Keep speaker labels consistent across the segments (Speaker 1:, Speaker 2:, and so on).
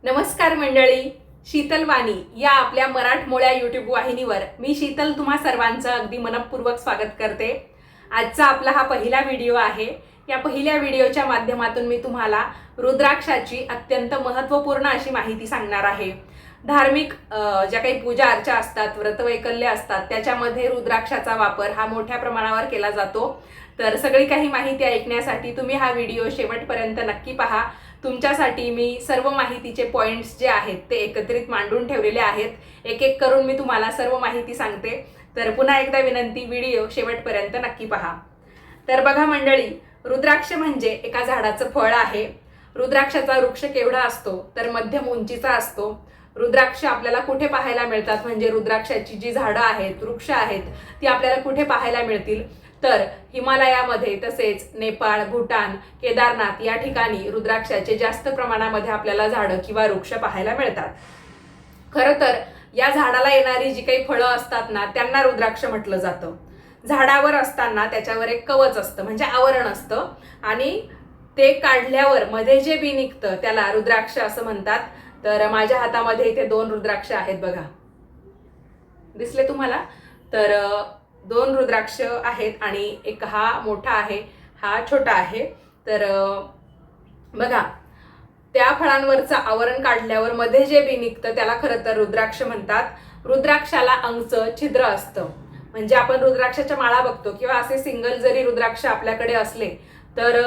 Speaker 1: नमस्कार मंडळी, शीतल वाणी या आपल्या मराठमोळ्या यूट्यूब वाहिनीवर मी शीतल तुम्हा सर्वांचं अगदी मनपूर्वक स्वागत करते। आजचा आपला हा पहिला व्हिडिओ आहे। या पहिल्या व्हिडिओच्या माध्यमातून मी तुम्हाला रुद्राक्षाची अत्यंत महत्त्वपूर्ण अशी माहिती सांगणार आहे। धार्मिक ज्या काही पूजा अर्चा असतात, व्रतवैकल्य असतात, त्याच्यामध्ये रुद्राक्षाचा वापर हा मोठ्या प्रमाणावर केला जातो। तर सगळी काही माहिती ऐकण्यासाठी तुम्ही हा व्हिडिओ शेवटपर्यंत नक्की पहा। तुमच्यासाठी मी सर्व माहितीचे पॉइंट्स जे आहेत ते एकत्रित मांडून ठेवलेले आहेत। एक एक करून मी तुम्हाला सर्व माहिती सांगते। तर पुन्हा एकदा विनंती, व्हिडिओ शेवटपर्यंत नक्की पहा। तर बघा मंडळी, रुद्राक्ष म्हणजे एका झाडाचं फळ आहे। रुद्राक्षाचा वृक्ष केवढा असतो तर मध्यम उंचीचा असतो। रुद्राक्ष आपल्याला कुठे पाहायला मिळतात म्हणजे रुद्राक्षाची जी झाडं आहेत, वृक्ष आहेत, ती आपल्याला कुठे पाहायला मिळतील तर हिमालयामध्ये, तसेच नेपाळ, भूटान, केदारनाथ या ठिकाणी रुद्राक्षाचे जास्त प्रमाणामध्ये आपल्याला झाडं किंवा वृक्ष पाहायला मिळतात। खरं तर या झाडाला येणारी जी काही फळं असतात ना, त्यांना रुद्राक्ष म्हटलं जातं। झाडावर असताना त्याच्यावर एक कवच असतं म्हणजे आवरण असतं आणि ते काढल्यावर मध्ये जे बी निघतं त्याला रुद्राक्ष असं म्हणतात। तर माझ्या हातामध्ये इथे 2 रुद्राक्ष आहेत बघा, दिसले तुम्हाला? तर 2 रुद्राक्ष आहेत आणि एक हा मोठा आहे, हा छोटा आहे। तर बघा, त्या फळांवरचं आवरण काढल्यावर मध्ये जे बी निघतं त्याला खरं तर रुद्राक्ष म्हणतात। रुद्राक्षाला अंगचं छिद्र असतं म्हणजे आपण रुद्राक्षाच्या माळा बघतो किंवा असे सिंगल जरी रुद्राक्ष आपल्याकडे असले तर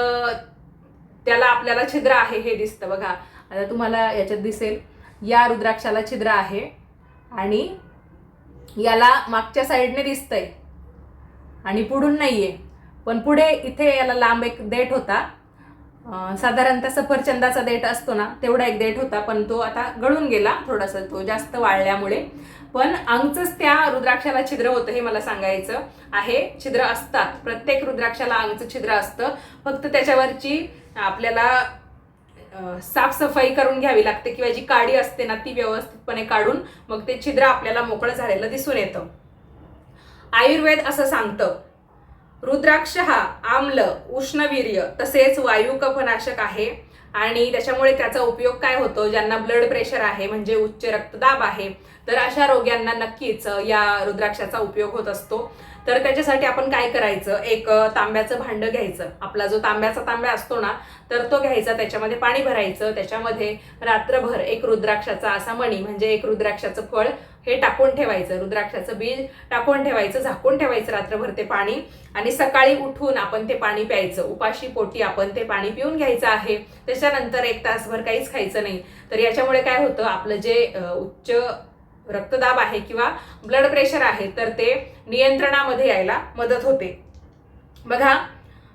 Speaker 1: त्याला आपल्याला छिद्र आहे हे दिसतं बघा। आता तुम्हाला याच्यात दिसेल, या रुद्राक्षाला छिद्र आहे आणि याला मागच्या साईडने दिसतंय आणि पुढून नाहीये, पण पुढे इथे याला लांब एक देठ होता, साधारणतः सफरचंदाचा देठ असतो ना तेवढा एक देठ होता, पण तो आता गळून गेला थोडासा, तो जास्त वाळल्यामुळे। पण अंगचंच त्या रुद्राक्षाला छिद्र होतं हे मला सांगायचं आहे। छिद्र असतात, प्रत्येक रुद्राक्षाला अंगचं छिद्र असतं, फक्त त्याच्यावरची आपल्याला साफसफाई करून घ्यावी लागते किंवा जी काडी असते ना ती व्यवस्थितपणे काढून मग ते छिद्र आपल्याला मोकळं झालेलं दिसून येतं। आयुर्वेद असं सांगतं, रुद्राक्ष हा आम्ल, उष्णवीर्य तसेच वायू कफनाशक आहे आणि त्याच्यामुळे त्याचा उपयोग काय होतो, ज्यांना ब्लड प्रेशर आहे म्हणजे उच्च रक्तदाब आहे तर अशा रोग्यांना नक्कीच या रुद्राक्षाचा उपयोग होत असतो। तर त्याच्यासाठी आपण काय करायचं, एक तांब्याचं भांडं घ्यायचं, आपला जो तांब्याचा तांब्या असतो ना तर तो घ्यायचा, त्याच्यामध्ये पाणी भरायचं, त्याच्यामध्ये रात्रभर एक रुद्राक्षाचा असा मणी म्हणजे एक रुद्राक्षाचं फळ हे टाकून ठेवायचं, रुद्राक्षाचं बीज टाकून ठेवायचं, झाकून ठेवायचं रात्रभर ते पाणी, आणि सकाळी उठून आपण ते पाणी प्यायचं। उपाशी पोटी आपण ते पाणी पिऊन घ्यायचं आहे। त्याच्यानंतर 1 तासभर काहीच खायचं नाही। तर याच्यामुळे काय होतं, आपलं जे उच्च रक्तदाब आहे किंवा ब्लड प्रेशर आहे तर ते नियंत्रणामध्ये यायला मदत होते। बघा,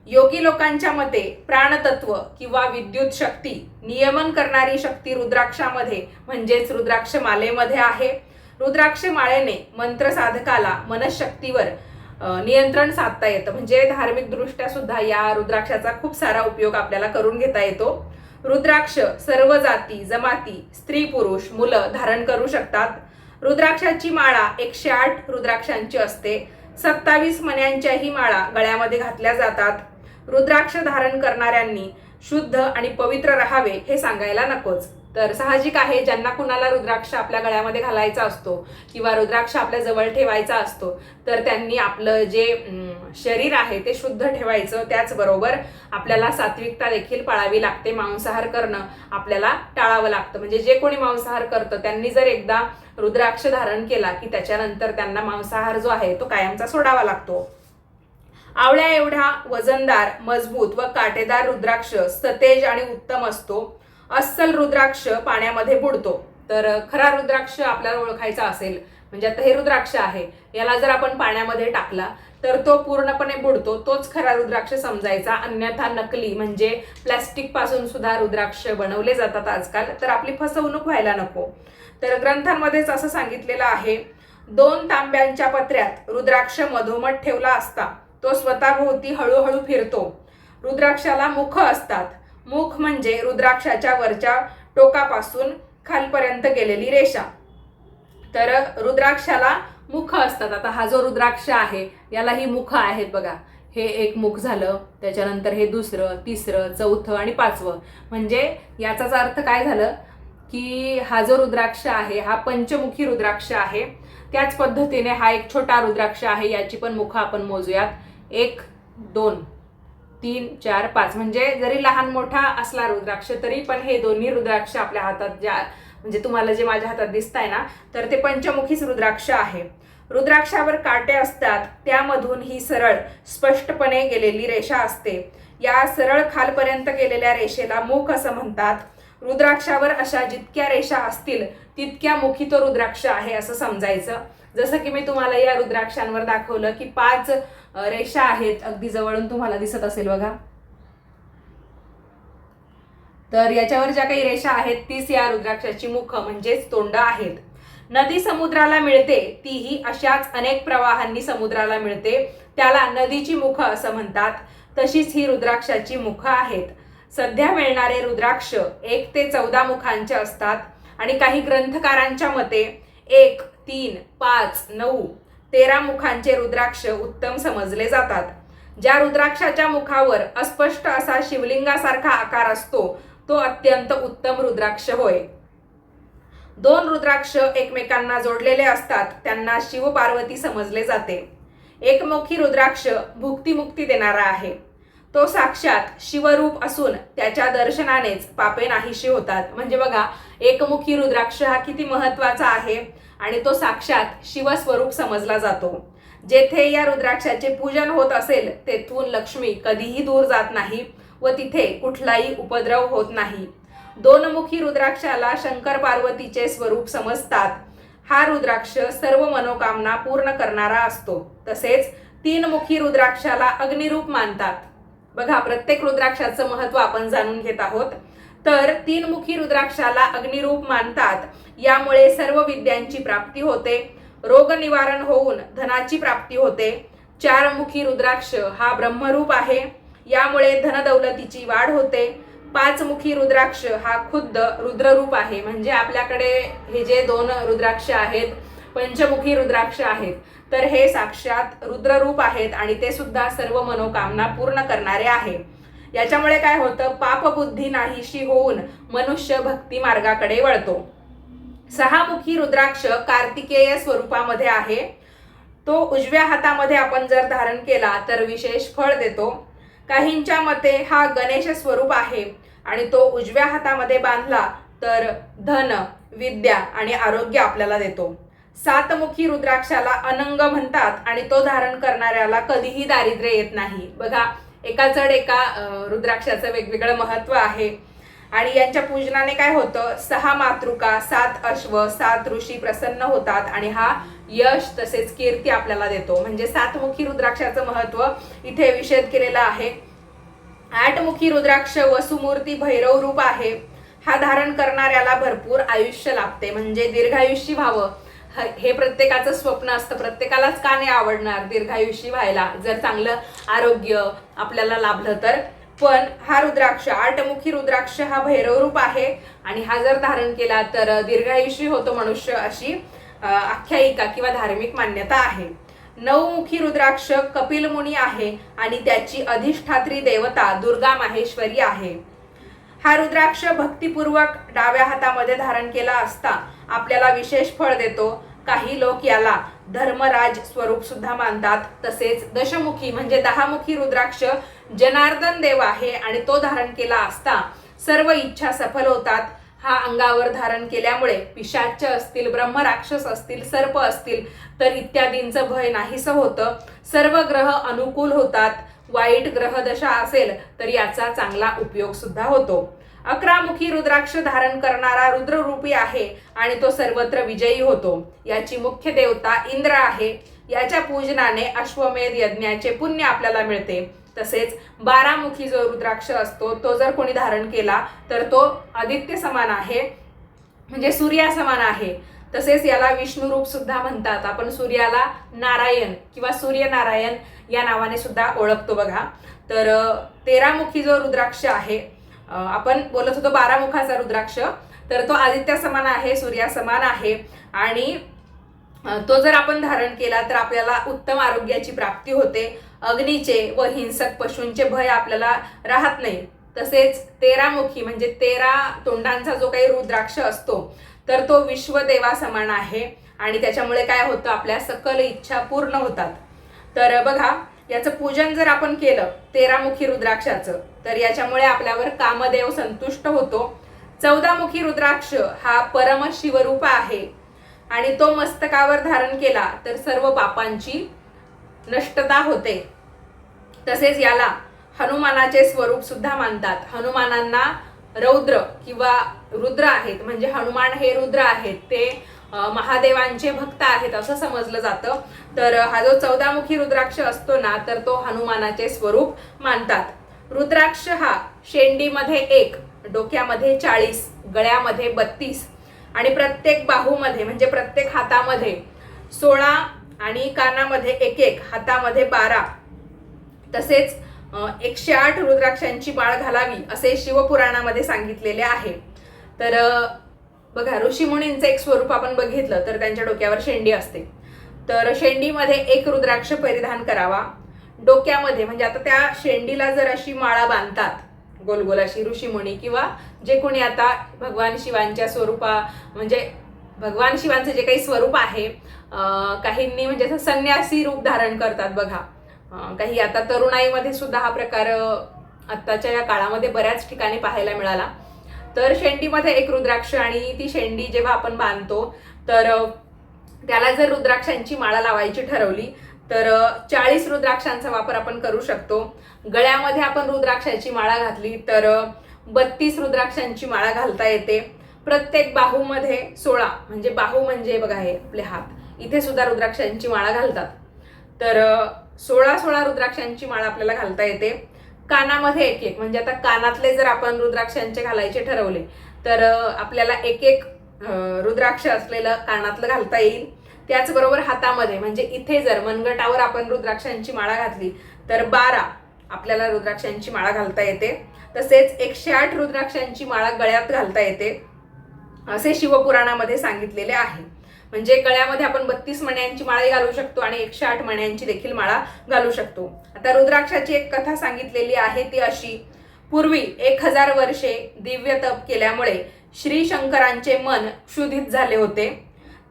Speaker 1: योगी लोकांच्या मते प्राणतत्व किंवा विद्युत शक्ती नियमन करणारी शक्ती रुद्राक्षामध्ये म्हणजेच रुद्राक्ष मालेमध्ये आहे। रुद्राक्ष माळेने मंत्र साधकाला मनशक्तीवर नियंत्रण साधता येतं म्हणजे धार्मिक दृष्ट्या सुद्धा या रुद्राक्षाचा खूप सारा उपयोग आपल्याला करून घेता येतो। रुद्राक्ष सर्व जाती जमाती, स्त्री पुरुष, मुलं धारण करू शकतात। रुद्राक्षाची माळा 108 रुद्राक्षांची असते। 27 मण्यांच्याही माळा गळ्यामध्ये घातल्या जातात। रुद्राक्ष धारण करणाऱ्यांनी शुद्ध आणि पवित्र राहावे हे सांगायला नकोच। तर साहजिक आहे, ज्यांना कुणाला रुद्राक्ष आपल्या गळ्यामध्ये घालायचा असतो किंवा रुद्राक्ष आपल्या जवळ ठेवायचा असतो तर त्यांनी आपलं जे शरीर आहे ते शुद्ध ठेवायचं। त्याचबरोबर आपल्याला सात्विकता देखील पाळावी लागते। मांसाहार करणं आपल्याला टाळावं लागतं म्हणजे जे कोणी मांसाहार करतं त्यांनी जर एकदा रुद्राक्ष धारण केला की त्याच्यानंतर त्यांना मांसाहार जो आहे तो कायमचा सोडावा लागतो। आवळ्या एवढा वजनदार, मजबूत व काटेदार रुद्राक्ष सतेज आणि उत्तम असतो। अस्सल रुद्राक्ष पाण्यामध्ये बुडतो। तर खरा रुद्राक्ष आपल्याला ओळखायचा असेल म्हणजे आता हे रुद्राक्ष आहे, याला जर आपण पाण्यामध्ये टाकला तर तो पूर्णपणे बुडतो, तोच खरा रुद्राक्ष समजायचा। अन्यथा नकली म्हणजे प्लॅस्टिक पासून सुद्धा रुद्राक्ष बनवले जातात आजकाल, तर आपली फसवणूक व्हायला नको। तर ग्रंथांमध्येच असं सांगितलेलं आहे, 2 तांब्यांच्या पत्र्यात रुद्राक्ष मधोमध ठेवला असता तो स्वतःभोवती हळूहळू फिरतो। रुद्राक्षाला मुख असतात। मुख म्हणजे रुद्राक्षाच्या वरच्या टोकापासून खालपर्यंत गेलेली रेषा। तर रुद्राक्षाला मुख असतात। आता हा जो रुद्राक्ष आहे यालाही मुख आहेत बघा, हे एक मुख झालं, त्याच्यानंतर हे दुसरं, तिसरं, चौथं आणि 5वं। म्हणजे याचाच अर्थ काय झालं की हा जो रुद्राक्ष आहे हा पंचमुखी रुद्राक्ष आहे. त्याच पद्धतीने हा एक छोटा रुद्राक्ष आहे, याची पण मुखं आपण मोजूयात. 1 2 3 4 5, म्हणजे जरी लहान मोठा असला रुद्राक्ष तरी पण हे दोन्ही रुद्राक्ष आपल्या हातात ज्या म्हणजे तुम्हाला जे माझ्या हातात दिसताय ना, तर ते पंचमुखीच रुद्राक्ष आहे. रुद्राक्षावर काटे असतात, त्यामधून ही सरळ स्पष्टपणे गेलेली रेषा असते. या सरळ खालपर्यंत गेलेल्या रेषेला मुख असं म्हणतात. रुद्राक्षावर अशा जितक्या रेषा असतील तितक्या मुखी तो रुद्राक्ष आहे असं समजायचं. जसं की मी तुम्हाला या रुद्राक्षांवर दाखवलं की 5 रेषा आहेत, अगदी जवळून तुम्हाला दिसत असेल बघा. तर याच्यावर ज्या काही रेषा आहेत तीच या रुद्राक्षाची मुखं म्हणजेच तोंड आहेत. नदी समुद्राला मिळते तीही अशाच अनेक प्रवाहांनी समुद्राला मिळते, त्याला नदीची मुखं असं म्हणतात. तशीच ही रुद्राक्षाची मुखं आहेत. सध्या मिळणारे रुद्राक्ष 1 ते 14 मुखांचे असतात आणि काही ग्रंथकारांच्या मते 1 3 5 9 13 मुखांचे रुद्राक्ष उत्तम समजले जातात. ज्या रुद्राक्षाच्या मुखावर अस्पष्ट असा शिवलिंगासारखा आकार असतो तो अत्यंत उत्तम रुद्राक्ष होय. 2 रुद्राक्ष एकमेकांना जोडलेले असतात त्यांना शिव पार्वती समजले जाते. एकमुखी रुद्राक्ष भुक्तिमुक्ती देणारा आहे. तो साक्षात शिवरूप असून त्याच्या दर्शनानेच पापे नाहीशी होतात. म्हणजे बघा, एकमुखी रुद्राक्ष हा किती महत्वाचा आहे आणि तो साक्षात शिवस्वरूप समजला जातो. जेथे या रुद्राक्षाचे पूजन होत असेल तेथून लक्ष्मी कधीही दूर जात नाही व तिथे कुठलाही उपद्रव होत नाही. 2 मुखी रुद्राक्षाला शंकर पार्वतीचे स्वरूप समजतात. हा रुद्राक्ष सर्व मनोकामना पूर्ण करणारा असतो. तसेच 3 मुखी रुद्राक्षाला अग्निरूप मानतात. बघा, प्रत्येक रुद्राक्षाचं महत्व आपण जाणून घेत आहोत. तर 3 मुखी रुद्राक्षाला अग्निरूप मानतात. यामुळे सर्व विद्यांची प्राप्ती होते, रोग निवारण होऊन धनाची प्राप्ती होते. 4 मुखी रुद्राक्ष हा ब्रह्मरूप आहे, यामुळे धनदौलतीची वाढ होते. 5 मुखी रुद्राक्ष हा खुद्द रुद्ररूप आहे. म्हणजे आपल्याकडे हे जे 2 रुद्राक्ष आहेत, पंचमुखी रुद्राक्ष आहेत, तर हे साक्षात रुद्ररूप आहेत आणि ते सुद्धा सर्व मनोकामना पूर्ण करणारे आहे. याच्यामुळे काय होतं, पापबुद्धी नाहीशी होऊन मनुष्य भक्ती मार्गाकडे वळतो. 6 मुखी रुद्राक्ष कार्तिकेय स्वरूपामध्ये आहे. तो उजव्या हातामध्ये आपण जर धारण केला तर विशेष फळ देतो. काहींच्या मते हा गणेश स्वरूप आहे आणि तो उजव्या हातामध्ये बांधला तर धन, विद्या आणि आरोग्य आपल्याला देतो. 7 मुखी रुद्राक्षाला अनंग म्हणतात आणि तो धारण करणाऱ्याला कधीही दारिद्र्य येत नाही. बघा, एका चढ एका रुद्राक्षाचं वेगवेगळं महत्व आहे आणि यांच्या पूजनाने काय होतं, 6 मातृका, 7 अश्व, 7 ऋषी प्रसन्न होतात आणि हा यश तसेच कीर्ती आपल्याला देतो. म्हणजे 7 मुखी रुद्राक्षाचं महत्व इथे विशद केलेलं आहे. 8 मुखी रुद्राक्ष वसुमूर्ती भैरव रूप आहे. हा धारण करणाऱ्याला भरपूर आयुष्य लाभते. म्हणजे दीर्घायुष्य व्हावं हे प्रत्येकाचं स्वप्न असतं. प्रत्येकालाच का नाही आवडणार दीर्घायुष्य व्हायला, जर चांगलं आरोग्य आपल्याला लाभलं तर. पण हा रुद्राक्ष 8 मुखी रुद्राक्ष हा भैरव रूप आहे आणि हा जर धारण केला तर दीर्घायुष्य होतो मनुष्य, अशी आख्यायिका किंवा धार्मिक मान्यता आहे. 9 मुखी रुद्राक्ष कपिल मुनी आहे आणि त्याची अधिष्ठात्री देवता दुर्गा माहेश्वरी आहे. हा रुद्राक्ष भक्तिपूर्वक डाव्या हातामध्ये धारण केला असता आपल्याला विशेष फळ देतो. काही लोक याला धर्मराज स्वरूप सुद्धा मानतात. तसेच दशमुखी म्हणजे 10 मुखी रुद्राक्ष जनार्दन देव आहे आणि तो धारण केला असता सर्व इच्छा सफल होतात. हा अंगावर धारण केल्यामुळे पिशाच असतील, ब्रह्मराक्षस असतील, सर्प असतील तर इत्यादींचं भय नाहीसं होतं. सर्व ग्रह अनुकूल होतात. वाईट ग्रहदशा असेल तर याचा चांगला उपयोग सुद्धा होतो. 11 मुखी रुद्राक्ष धारण करणारा रुद्ररूपी आहे आणि तो सर्वत्र विजयी होतो. याची मुख्य देवता इंद्र आहे. याच्या पूजनाने अश्वमेध यज्ञाचे पुण्य आपल्याला मिळते. तसेच 12 मुखी जो रुद्राक्ष असतो तो जर कोणी धारण केला तर तो आदित्य समान आहे, म्हणजे सूर्या समान आहे. तसेच याला विष्णू रूप सुद्धा म्हणतात. आपण सूर्याला नारायण किंवा सूर्यनारायण या नावाने सुद्धा ओळखतो बघा. तर 13 मुखी जो रुद्राक्ष आहे, आपण बोलत होतो 12 मुखाचा रुद्राक्ष, तर तो आदित्य समान आहे, सूर्या समान आहे आणि तो जर आपण धारण केला तर आपल्याला उत्तम आरोग्याची प्राप्ती होते. अग्नीचे व हिंसक पशूंचे भय आपल्याला राहत नाही. तसेच 13 मुखी म्हणजे 13 तोंडांचा जो काही रुद्राक्ष असतो तर तो विश्वदेवा समान आहे आणि त्याच्यामुळे काय होतं, आपल्या सकल इच्छा पूर्ण होतात. तर बघा, याचं पूजन जर आपण केलं 13 मुखी रुद्राक्षाचं तर याच्यामुळे आपल्यावर कामदेव संतुष्ट होतो. 14 मुखी रुद्राक्ष हा परम शिवरूप आहे आणि तो मस्तकावर धारण केला तर सर्व पापांची नष्टता होते. तसेच याला हनुमानाचे स्वरूप सुद्धा मानतात. हनुमानांना रौद्र किंवा रुद्र आहेत, म्हणजे हनुमान हे रुद्र आहेत, ते महादेवांचे भक्त आहेत असं समजलं जातं. तर हा जो 14 मुखी रुद्राक्ष असतो ना तर तो हनुमानाचे स्वरूप मानतात. रुद्राक्ष हा शेंडीमध्ये 1, डोक्यामध्ये 40, गळ्यामध्ये 32 आणि प्रत्येक बाहूमध्ये म्हणजे प्रत्येक हातामध्ये 16 आणि कानामध्ये 1, हातामध्ये 12, तसेच 108 रुद्राक्षांची माळ घालावी असे शिवपुराणामध्ये सांगितलेले आहे. तर बघा, ऋषीमुनींचं एक स्वरूप आपण बघितलं तर त्यांच्या डोक्यावर शेंडी असते. तर शेंडीमध्ये 1 रुद्राक्ष परिधान करावा. डोक्यामध्ये म्हणजे आता त्या शेंडीला जर अशी माळा बांधतात गोल गोल अशी ऋषीमुनी किंवा जे कोणी आता भगवान शिवांच्या स्वरूपा म्हणजे भगवान शिवांचं जे काही स्वरूप आहे, काहींनी म्हणजे असं संन्यासी रूप धारण करतात बघा. काही आता तरुणाईमध्ये सुद्धा हा प्रकार आत्ताच्या या काळामध्ये बऱ्याच ठिकाणी पाहायला मिळाला. तर शेंडीमध्ये 1 रुद्राक्ष आणि ती शेंडी जेव्हा आपण बांधतो तर त्याला जर रुद्राक्षांची माळा लावायची ठरवली तर 40 रुद्राक्षांचा वापर आपण करू शकतो. गळ्यामध्ये आपण रुद्राक्षाची माळा घातली तर 32 रुद्राक्षांची माळा घालता येते. प्रत्येक बाहूमध्ये 16 म्हणजे बाहू म्हणजे बघा हे आपले हात, इथे सुद्धा रुद्राक्षांची माळा घालतात. तर 16 रुद्राक्षांची माळा आपल्याला घालता येते. कानामध्ये 1 म्हणजे आता कानातले जर आपण रुद्राक्षांचे घालायचे ठरवले तर आपल्याला 1 रुद्राक्ष असलेलं कानातलं घालता येईल. त्याचबरोबर हातामध्ये म्हणजे इथे जर मनगटावर आपण रुद्राक्षांची माळा घातली तर 12 आपल्याला रुद्राक्षांची माळा घालता येते. तसेच 108 रुद्राक्षांची माळा गळ्यात घालता येते असे शिवपुराणामध्ये सांगितलेले आहे. म्हणजे गळ्यामध्ये आपण 32 मण्यांची माळा घालू शकतो आणि 108 मण्यांची देखील माळा घालू शकतो. आता रुद्राक्षाची एक कथा सांगितलेली आहे ती अशी: पूर्वी 1000 वर्षे दिव्य तप केल्यामुळे श्री शंकरांचे मन क्षुधित झाले होते.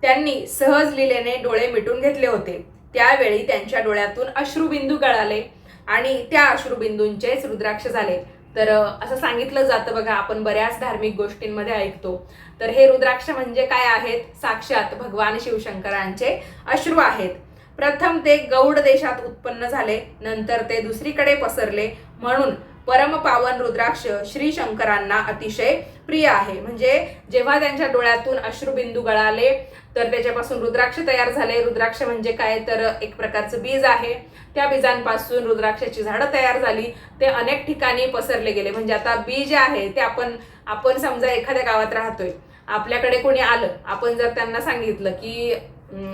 Speaker 1: त्यांनी सहज लीलेने डोळे मिटून घेतले होते. त्यावेळी त्यांच्या डोळ्यातून अश्रुबिंदू गळाले आणि त्या अश्रुबिंदूंचेच रुद्राक्ष झाले. तर असं सांगितलं जातं बघा, आपण बऱ्याच धार्मिक गोष्टींमध्ये ऐकतो. तर हे रुद्राक्ष म्हणजे काय आहेत? साक्षात भगवान शिवशंकरांचे अश्रू आहेत. प्रथम ते गौड देशात उत्पन्न झाले, नंतर ते दुसरीकडे पसरले, म्हणून परमपावन रुद्राक्ष श्री शंकरांना अतिशय प्रिय आहे. म्हणजे जेव्हा त्यांच्या डोळ्यातून अश्रुबिंदू गळाले तर त्याच्यापासून रुद्राक्ष तयार झाले. रुद्राक्ष म्हणजे काय तर एक प्रकारचं बीज आहे. त्या बीजांपासून रुद्राक्षाची झाडं तयार झाली, ते अनेक ठिकाणी पसरले गेले. म्हणजे आता बीज आहे ते आपण समजा एखाद्या गावात राहतोय, आपल्याकडे कोणी आलं, आपण जर त्यांना सांगितलं की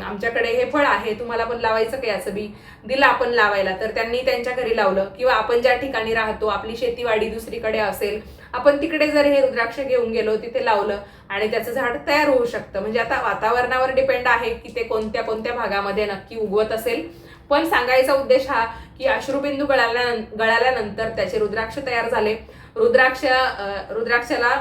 Speaker 1: आमच्याकडे हे फळ आहे, तुम्हाला पण लावायचं का याचं बी, दिलं आपण लावायला, तर त्यांनी त्यांच्या घरी लावलं. किंवा आपण ज्या ठिकाणी राहतो, आपली शेतीवाडी दुसरीकडे असेल, आपण तिकडे जर हे रुद्राक्ष घेऊन गेलो, तिथे लावलं आणि त्याचं झाड तयार होऊ शकतं. म्हणजे आता वातावरणावर डिपेंड आहे की ते कोणत्या कोणत्या भागामध्ये नक्की उगवत असेल. पण सांगायचा उद्देश हा की अश्रुबिंदू गळाल्यानंतर त्याचे रुद्राक्ष तयार झाले. रुद्राक्षाला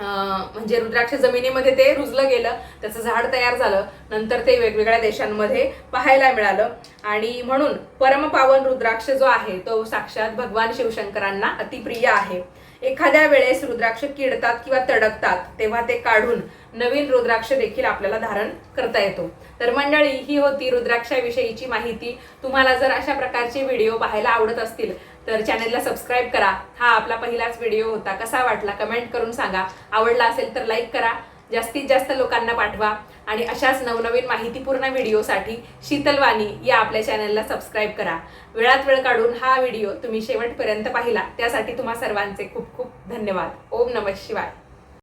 Speaker 1: म्हणजे रुद्राक्ष जमिनीमध्ये ते रुजलं गेलं, त्याचं झाड तयार झालं, नंतर ते वेगवेगळ्या देशांमध्ये पाहायला मिळालं. आणि म्हणून परमपावन रुद्राक्ष जो आहे तो साक्षात भगवान शिवशंकरांना अतिप्रिय आहे. एखाद्या वेळेस रुद्राक्ष किडतात किंवा तडकतात तेव्हा ते काढून नवीन रुद्राक्ष देखील आपल्याला धारण करता येतो. तर मंडळी, ही होती रुद्राक्षाविषयीची माहिती. तुम्हाला जर अशा प्रकारचे व्हिडिओ पाहायला आवडत असतील तर चॅनलला सबस्क्राईब करा. हा आपला पहिलाच व्हिडिओ होता. कसा वाटला कमेंट करून सांगा. आवडला असेल तर लाईक करा, जास्तीत जास्त लोकांना पाठवा आणि अशाच नवनवीन माहितीपूर्ण व्हिडिओसाठी शीतल वाणी या आपल्या चॅनलला सबस्क्राईब करा. वेळात वेळ काढून हा व्हिडिओ तुम्ही शेवटपर्यंत पाहिला त्यासाठी तुम्हा सर्वांचे खूप खूप धन्यवाद. ओम नमः शिवाय.